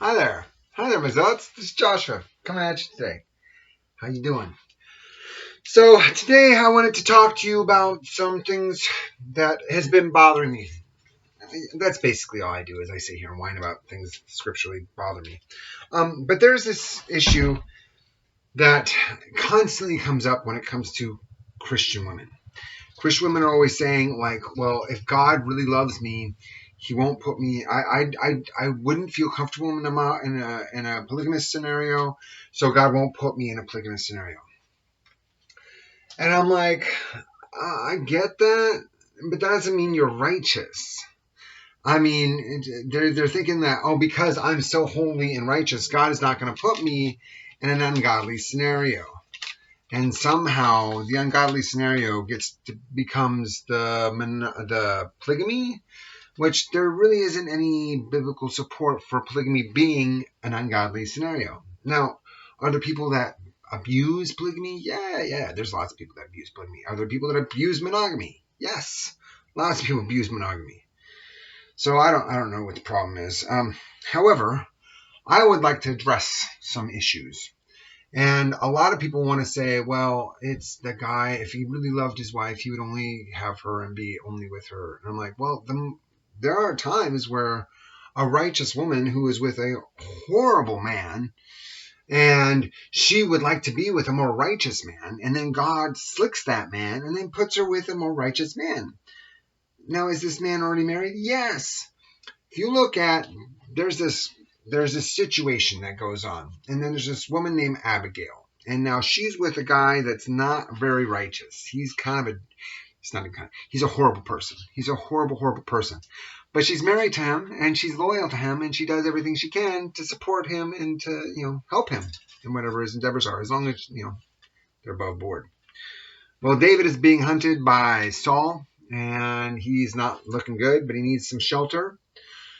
Hi there. Hi there, Mazzots. This is Joshua coming at you today. How you doing? So today I wanted to talk to you about some things that has been bothering me. That's basically all I do is I sit here and whine about things that scripturally bother me. But there's this issue that constantly comes up when it comes to Christian women. Christian women are always saying, like, well, if God really loves me, He won't put me. I wouldn't feel comfortable in a polygamous scenario, so God won't put me in a polygamous scenario. And I'm like, I get that, but that doesn't mean you're righteous. I mean, they're thinking that, oh, because I'm so holy and righteous, God is not going to put me in an ungodly scenario. And somehow the ungodly scenario becomes the polygamy, which there really isn't any biblical support for polygamy being an ungodly scenario. Now, are there people that abuse polygamy? Yeah. There's lots of people that abuse polygamy. Are there people that abuse monogamy? Yes, lots of people abuse monogamy. So I don't know what the problem is. However, I would like to address some issues. And a lot of people want to say, well, it's the guy, if he really loved his wife, he would only have her and be only with her. And I'm like, well, there are times where a righteous woman who is with a horrible man and she would like to be with a more righteous man, and then God slicks that man and then puts her with a more righteous man. Now, is this man already married? Yes. If you look at, there's this situation that goes on, and then there's this woman named Abigail, and now she's with a guy that's not very righteous. He's a horrible person. He's a horrible person. But she's married to him, and she's loyal to him, and she does everything she can to support him and to, help him in whatever his endeavors are, as long as, they're above board. Well, David is being hunted by Saul, and he's not looking good, but he needs some shelter.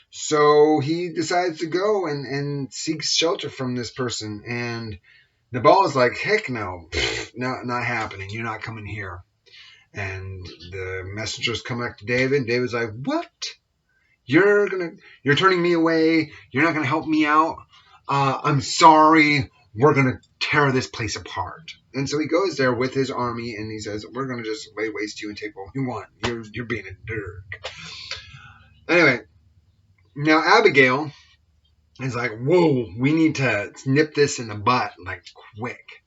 So he decides to go and seeks shelter from this person. And Nabal is like, heck no, not happening. You're not coming here. And the messengers come back to David. David's like, what? You're turning me away. You're not going to help me out. I'm sorry. We're going to tear this place apart. And so he goes there with his army and he says, we're going to just lay waste to you and take what you want. You're being a jerk. Anyway. Now, Abigail is like, whoa, we need to nip this in the butt, like, quick.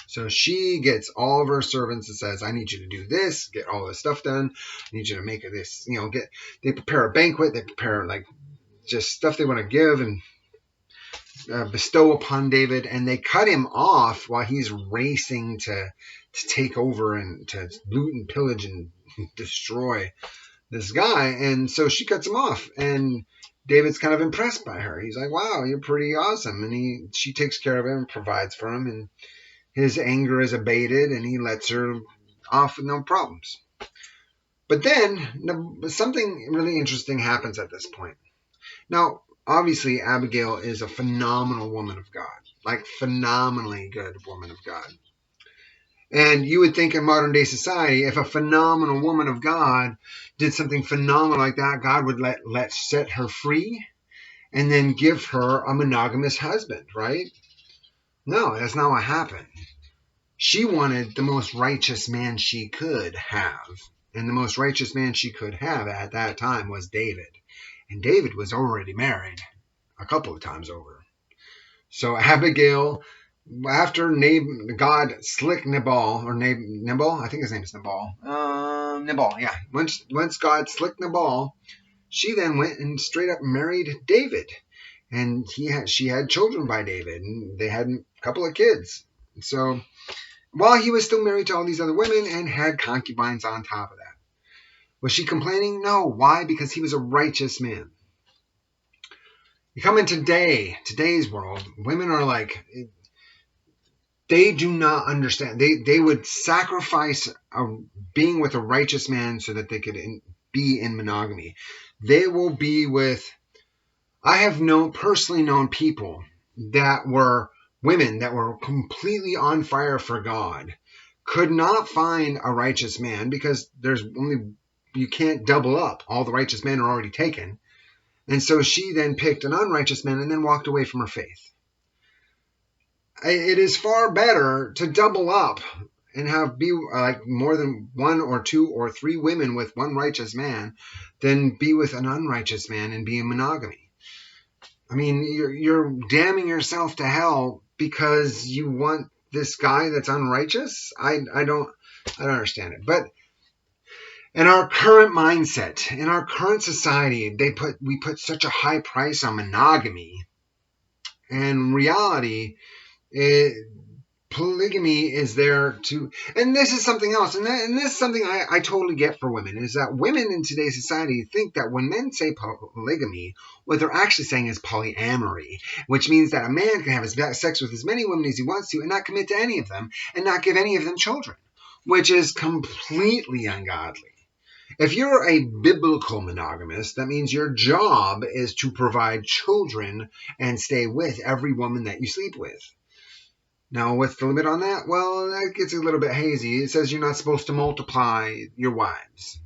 So she gets all of her servants and says, I need you to do this, get all this stuff done. I need you to make this, they prepare a banquet. They prepare, like, just stuff they want to give and bestow upon David. And they cut him off while he's racing to take over and to loot and pillage and destroy this guy. And so she cuts him off. And David's kind of impressed by her. He's like, wow, you're pretty awesome. And she takes care of him and provides for him. And his anger is abated and he lets her off with no problems. But then something really interesting happens at this point. Now, obviously, Abigail is a phenomenal woman of God, like phenomenally good woman of God. And you would think in modern day society, if a phenomenal woman of God did something phenomenal like that, God would let set her free and then give her a monogamous husband, right? No, that's not what happened. She wanted the most righteous man she could have. And the most righteous man she could have at that time was David. And David was already married a couple of times over. So Abigail, after God slicked Nabal, I think his name is Nabal. Nabal, yeah. Once God slicked Nabal, she then went and straight up married David. And she had children by David, and they had a couple of kids. So while he was still married to all these other women and had concubines on top of that. Was she complaining? No. Why? Because he was a righteous man. You come in today's world, women are like, they do not understand. They would sacrifice being with a righteous man so that they could be in monogamy. They will be with, I have personally known people that were women that were completely on fire for God, could not find a righteous man because you can't double up. All the righteous men are already taken. And so she then picked an unrighteous man and then walked away from her faith. It is far better to double up and be like more than one or two or three women with one righteous man than be with an unrighteous man and be in monogamy. I mean, you're damning yourself to hell because you want this guy that's unrighteous. I don't understand it. But in our current mindset, in our current society, we put such a high price on monogamy. And in reality, polygamy is there to, and this is something else, and this is something I totally get for women, is that women in today's society think that when men say polygamy, what they're actually saying is polyamory, which means that a man can have sex with as many women as he wants to and not commit to any of them and not give any of them children, which is completely ungodly. If you're a biblical monogamist, that means your job is to provide children and stay with every woman that you sleep with. Now, what's the limit on that? Well, that gets a little bit hazy. It says you're not supposed to multiply your wives.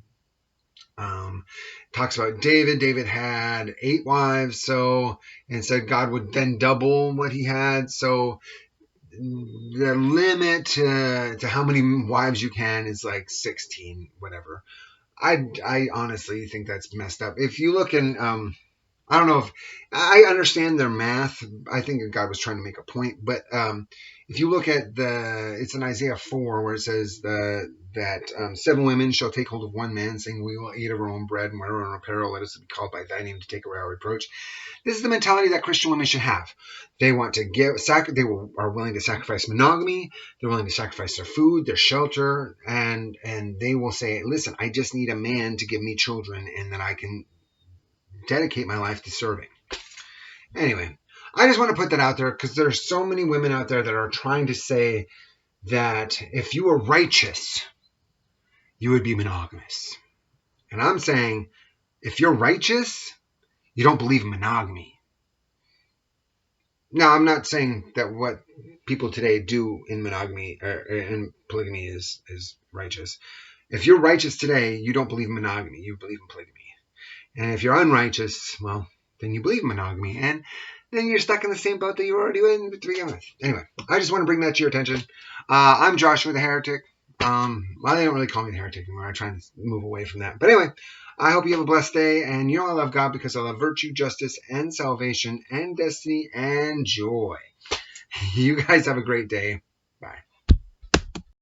Talks about David. David had 8 wives, and said God would then double what he had. So the limit to how many wives you can is like 16, whatever. I honestly think that's messed up. If you look in, I don't know if I understand their math. I think God was trying to make a point, but if you look at it's in Isaiah 4 where it says that 7 women shall take hold of one man, saying, "We will eat of our own bread and wear our own apparel. Let us be called by thy name to take away our reproach." This is the mentality that Christian women should have. They want to they are willing to sacrifice monogamy. They're willing to sacrifice their food, their shelter, and they will say, "Listen, I just need a man to give me children, and then I can dedicate my life to serving." Anyway, I just want to put that out there because there are so many women out there that are trying to say that if you were righteous, you would be monogamous. And I'm saying, if you're righteous, you don't believe in monogamy. Now, I'm not saying that what people today do in monogamy or in polygamy is righteous. If you're righteous today, you don't believe in monogamy. You believe in polygamy. And if you're unrighteous, well, then you believe in monogamy. And then you're stuck in the same boat that you were already in to begin with. Anyway, I just want to bring that to your attention. I'm Joshua the Heretic. Well, they don't really call me the Heretic anymore. I'm trying to move away from that. But anyway, I hope you have a blessed day. And I love God because I love virtue, justice, and salvation, and destiny, and joy. You guys have a great day.